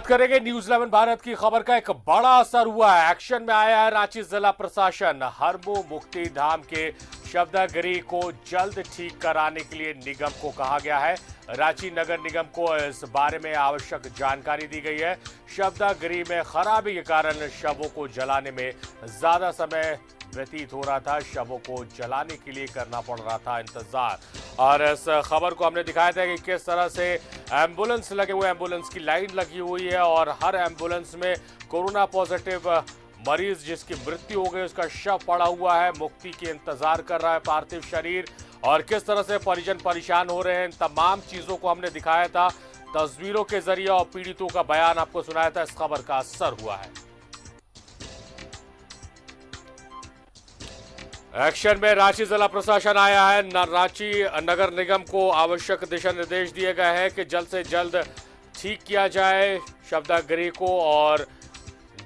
बात करेंगे न्यूज 11 भारत की खबर का एक बड़ा असर हुआ है। एक्शन में आया है रांची जिला प्रशासन। हरमू मुक्ति धाम के शवदागिरी को जल्द ठीक कराने के लिए निगम को कहा गया है। रांची नगर निगम को इस बारे में आवश्यक जानकारी दी गई है। शवदागिरी में खराबी के कारण शवों को जलाने में ज्यादा समय व्यतीत हो रहा था। शवों को जलाने के लिए करना पड़ रहा था इंतजार। और इस खबर को हमने दिखाया था कि किस तरह से एम्बुलेंस लगे हुए, एम्बुलेंस की लाइन लगी हुई है और हर एम्बुलेंस में कोरोना पॉजिटिव मरीज जिसकी मृत्यु हो गई उसका शव पड़ा हुआ है। मुक्ति के इंतजार कर रहा है पार्थिव शरीर। और किस तरह से परिजन परेशान हो रहे हैं, इन तमाम चीजों को हमने दिखाया था तस्वीरों के जरिए और पीड़ितों का बयान आपको सुनाया था। इस खबर का असर हुआ है। एक्शन में रांची जिला प्रशासन आया है। रांची नगर निगम को आवश्यक दिशा निर्देश दिए गए हैं कि जल्द से जल्द ठीक किया जाए शवदागिरी को और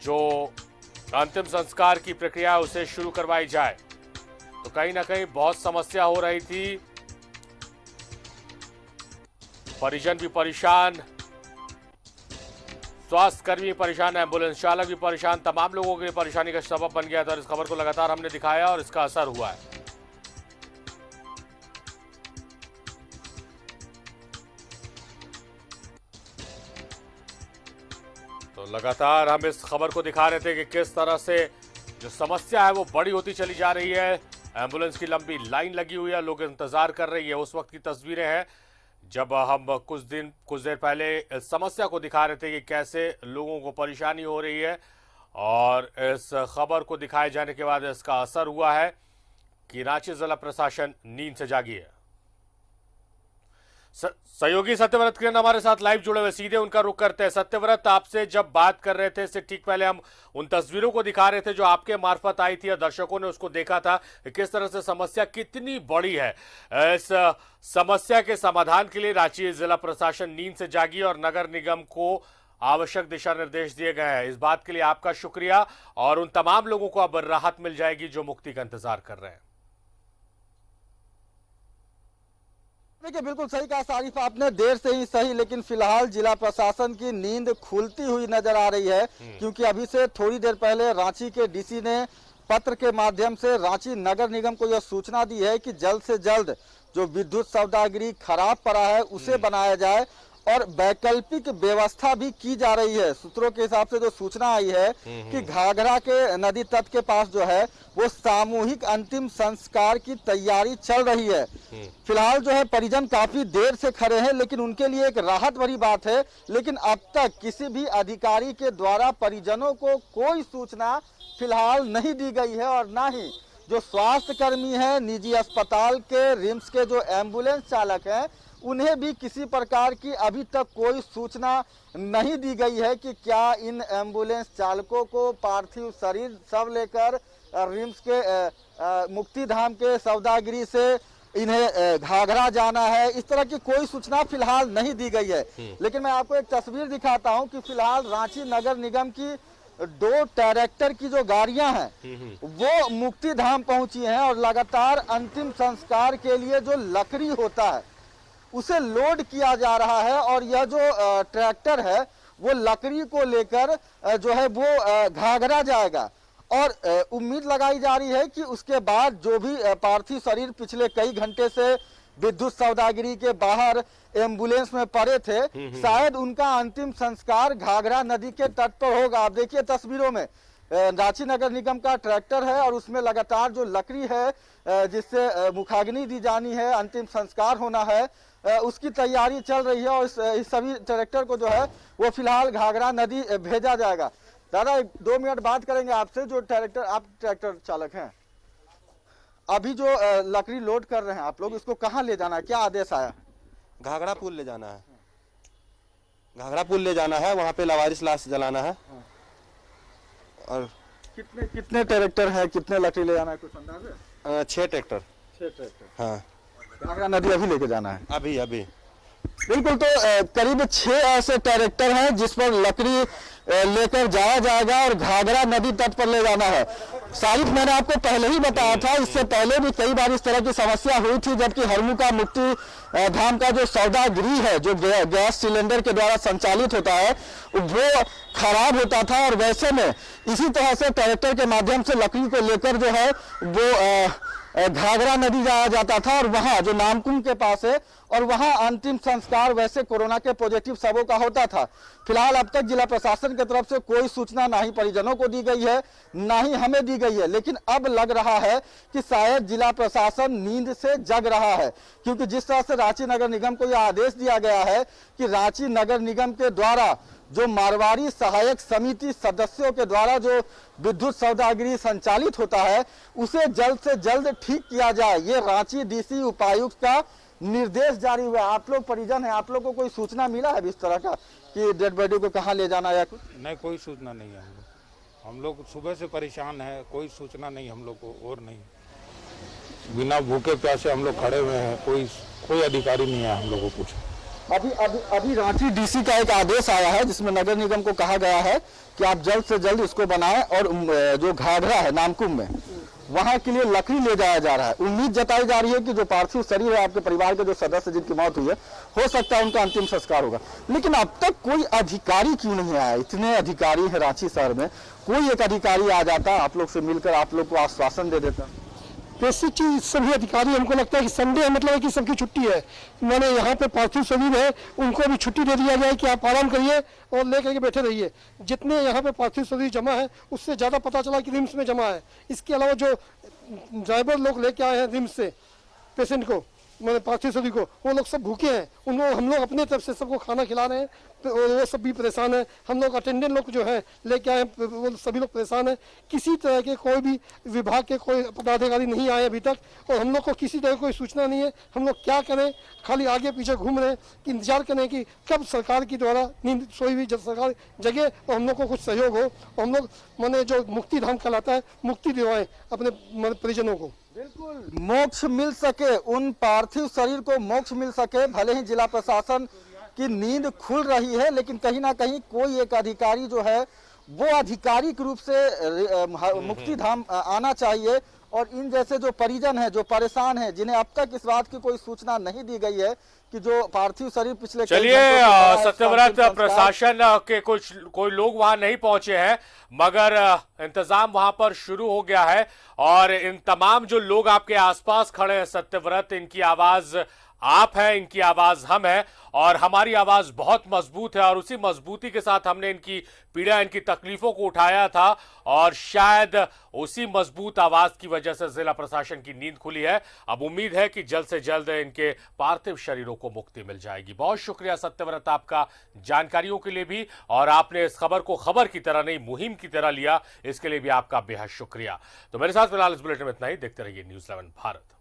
जो अंतिम संस्कार की प्रक्रिया है उसे शुरू करवाई जाए। तो कहीं ना कहीं बहुत समस्या हो रही थी, परिजन भी परेशान, स्वास्थ्य कर्मी परेशान, एम्बुलेंस चालक भी परेशान, तमाम लोगों के लिए परेशानी का सबब बन गया था। और इस खबर को लगातार हमने दिखाया और इसका असर हुआ है। तो लगातार हम इस खबर को दिखा रहे थे कि किस तरह से जो समस्या है वो बड़ी होती चली जा रही है। एम्बुलेंस की लंबी लाइन लगी हुई है, लोग इंतजार कर रहे हैं। उस वक्त की तस्वीरें हैं जब हम कुछ देर पहले इस समस्या को दिखा रहे थे कि कैसे लोगों को परेशानी हो रही है। और इस खबर को दिखाए जाने के बाद इसका असर हुआ है कि रांची जिला प्रशासन नींद से जागी है। सहयोगी सत्यव्रत किरण हमारे साथ लाइव जुड़े हुए, सीधे उनका रुख करते हैं। सत्यव्रत, आपसे जब बात कर रहे थे इससे ठीक पहले हम उन तस्वीरों को दिखा रहे थे जो आपके मार्फत आई थी और दर्शकों ने उसको देखा था। किस तरह से समस्या कितनी बड़ी है, इस समस्या के समाधान के लिए रांची जिला प्रशासन नींद से जागी और नगर निगम को आवश्यक दिशा निर्देश दिए गए हैं। इस बात के लिए आपका शुक्रिया और उन तमाम लोगों को अब राहत मिल जाएगी जो मुक्ति का इंतजार कर रहे हैं। देखिए, बिल्कुल सही कहा सारिफ आपने, देर से ही सही लेकिन फिलहाल जिला प्रशासन की नींद खुलती हुई नजर आ रही है। क्योंकि अभी से थोड़ी देर पहले रांची के डीसी ने पत्र के माध्यम से रांची नगर निगम को यह सूचना दी है कि जल्द से जल्द जो विद्युत शवदागिरी खराब पड़ा है उसे बनाया जाए और वैकल्पिक व्यवस्था भी की जा रही है। सूत्रों के हिसाब से जो सूचना आई है कि घाघरा के नदी तट के पास जो है वो सामूहिक अंतिम संस्कार की तैयारी चल रही है। फिलहाल जो है परिजन काफी देर से खड़े हैं लेकिन उनके लिए एक राहत भरी बात है। लेकिन अब तक किसी भी अधिकारी के द्वारा परिजनों को कोई सूचना फिलहाल नहीं दी गई है और ना ही जो स्वास्थ्य कर्मी है, निजी अस्पताल के, रिम्स के जो एम्बुलेंस चालक हैं, उन्हें भी किसी प्रकार की अभी तक कोई सूचना नहीं दी गई है कि क्या इन एम्बुलेंस चालकों को पार्थिव शरीर सब लेकर रिम्स के मुक्ति धाम के शवदागिरी से इन्हें घाघरा जाना है। इस तरह की कोई सूचना फिलहाल नहीं दी गई है। लेकिन मैं आपको एक तस्वीर दिखाता हूं कि फिलहाल रांची नगर निगम की 2 ट्रैक्टर की जो गाड़ियां हैं वो मुक्ति धाम पहुंची हैं और लगातार अंतिम संस्कार के लिए जो लकड़ी होता है उसे लोड किया जा रहा है। और यह जो ट्रैक्टर है वो लकड़ी को लेकर जो है वो घाघरा जाएगा और उम्मीद लगाई जा रही है कि उसके बाद जो भी पार्थिव शरीर पिछले कई घंटे से विद्युत शवदागिरी के बाहर एम्बुलेंस में पड़े थे, शायद उनका अंतिम संस्कार घाघरा नदी के तट पर होगा। आप देखिए तस्वीरों में रांची नगर निगम का ट्रैक्टर है और उसमें लगातार जो लकड़ी है जिससे मुखाग्नि दी जानी है, अंतिम संस्कार होना है, उसकी तैयारी चल रही है। और इस सभी ट्रैक्टर को जो है वो फिलहाल घाघरा नदी भेजा जाएगा। दादा 2 मिनट बात करेंगे आपसे। जो ट्रैक्टर, आप ट्रैक्टर चालक हैं, अभी जो लकड़ी लोड कर रहे हैं आप लोग, इसको कहाँ ले जाना है, क्या आदेश आया? घाघरा पुल ले जाना है, घाघरा पुल ले जाना है, वहाँ पे लावारिस लाश जलाना है। और कितने ट्रैक्टर है, कितने लकड़ी ले जाना है, कुछ अंदाजा है? 6 ट्रैक्टर। 6 ट्रैक्टर, हाँ। घाघरा नदी अभी लेके जाना है? अभी बिल्कुल, तो करीब 6 ऐसे ट्रैक्टर हैं जिस पर लकड़ी लेकर जाया जाएगा और घाघरा नदी तट पर ले जाना है। सारिफ, मैंने आपको पहले ही बताया था, इससे पहले भी कई बार इस तरह की समस्या हुई थी, जबकि हरमू का मुक्ति धाम का जो सौदागिरी है, जो गैस सिलेंडर के द्वारा संचालित होता है, वो खराब होता था और वैसे में इसी तरह से ट्रैक्टर के माध्यम से लकड़ी को लेकर जो है वो घाघरा नदी जाया जाता था और वहां जो नामकुम के पास है और वहां अंतिम संस्कार वैसे कोरोना के पॉजिटिव सबों का होता था। फिलहाल अब तक जिला प्रशासन की तरफ से कोई सूचना ना ही परिजनों को दी गई है, ना ही हमें दी गई है, लेकिन अब लग रहा है कि शायद जिला प्रशासन नींद से जग रहा है, क्योंकि जिस तरह से रांची नगर निगम को यह आदेश दिया गया है कि रांची नगर निगम के द्वारा जो मारवाड़ी सहायक समिति सदस्यों के द्वारा जो विद्युत सौदागिरी संचालित होता है उसे जल्द से जल्द ठीक किया जाए, ये रांची डीसी उपायुक्त का निर्देश जारी हुआ। आप लोग परिजन हैं, आप लोग को कोई सूचना मिला है इस तरह का कि डेड बॉडी को कहाँ ले जाना या कुछ? नहीं, कोई सूचना नहीं है। हम लोग सुबह से परेशान हैं, कोई सूचना नहीं हम लोग को, और नहीं, बिना भूखे प्यासे हम लोग खड़े हुए हैं, कोई अधिकारी नहीं है हम लोग को कुछ। अभी रांची डीसी का एक आदेश आया है जिसमें नगर निगम को कहा गया है कि आप जल्द से जल्द इसको बनाएं और जो घाघरा है नामकुम में वहां के लिए लकड़ी ले जाया जा रहा है। उम्मीद जताई जा रही है कि जो पार्थिव शरीर है आपके परिवार के जो सदस्य जिनकी मौत हुई है, हो सकता है उनका अंतिम संस्कार होगा, लेकिन अब तक कोई अधिकारी क्यों नहीं आया? इतने अधिकारी है रांची शहर में, कोई एक अधिकारी आ जाता, आप लोग से मिलकर आप लोग को आश्वासन दे देता। बेसिक चीज सभी अधिकारी, हमको लगता है कि संडे मतलब है कि सबकी छुट्टी है, मैंने यहाँ पे पार्थिव शरीर है उनको भी छुट्टी दे दिया जाए कि आप आराम करिए और लेकर के बैठे रहिए। जितने यहाँ पे पार्थिव शरीर जमा है उससे ज़्यादा पता चला कि रिम्स में जमा है। इसके अलावा जो ड्राइवर लोग लेके आए हैं रिम्स से पेशेंट को, मैंने पार्थिव शरीर को, वो लोग सब भूखे हैं, उन लोग हम लोग अपने तरफ से सबको खाना खिला रहे हैं, तो वो सब भी परेशान है। हम लोग अटेंडेंट लोग जो हैं लेके आए वो सभी लोग परेशान हैं। किसी तरह के कोई भी विभाग के कोई पदाधिकारी नहीं आए अभी तक और हम लोग को किसी तरह की कोई सूचना नहीं है। हम लोग क्या करें, खाली आगे पीछे घूम रहे हैं कि इंतजार करें कि कब सरकार की द्वारा नींद सोई हुई सरकार जगे और हम लोग को कुछ सहयोग हो और हम लोग मैंने जो मुक्ति धाम कहलाता है मुक्ति दिलवाएं अपने परिजनों को। बिल्कुल मोक्ष मिल सके, उन पार्थिव शरीर को मोक्ष मिल सके। भले ही जिला प्रशासन की नींद खुल रही है, लेकिन कहीं ना कहीं कोई एक अधिकारी जो है वो आधिकारिक रूप से मुक्ति धाम आना चाहिए और इन जैसे जो परिजन हैं, जो परेशान हैं, जिन्हें अब तक इस बात की कोई सूचना नहीं दी गई है कि जो पार्थिव शरीर पिछले चलिए सत्यव्रत, प्रशासन के कोई लोग वहां नहीं पहुंचे हैं, मगर इंतजाम वहां पर शुरू हो गया है और इन तमाम जो लोग आपके आसपास खड़े हैं सत्यव्रत, इनकी आवाज आप हैं, इनकी आवाज हम हैं और हमारी आवाज बहुत मजबूत है और उसी मजबूती के साथ हमने इनकी पीड़ा, इनकी तकलीफों को उठाया था और शायद उसी मजबूत आवाज की वजह से जिला प्रशासन की नींद खुली है। अब उम्मीद है कि जल्द से जल्द इनके पार्थिव शरीरों को मुक्ति मिल जाएगी। बहुत शुक्रिया सत्यव्रत आपका जानकारियों के लिए भी, और आपने इस खबर को खबर की तरह नहीं मुहिम की तरह लिया, इसके लिए भी आपका बेहद शुक्रिया। तो मेरे साथ फिलहाल इस बुलेटिन में इतना ही। देखते रहिए न्यूज़ 11 भारत।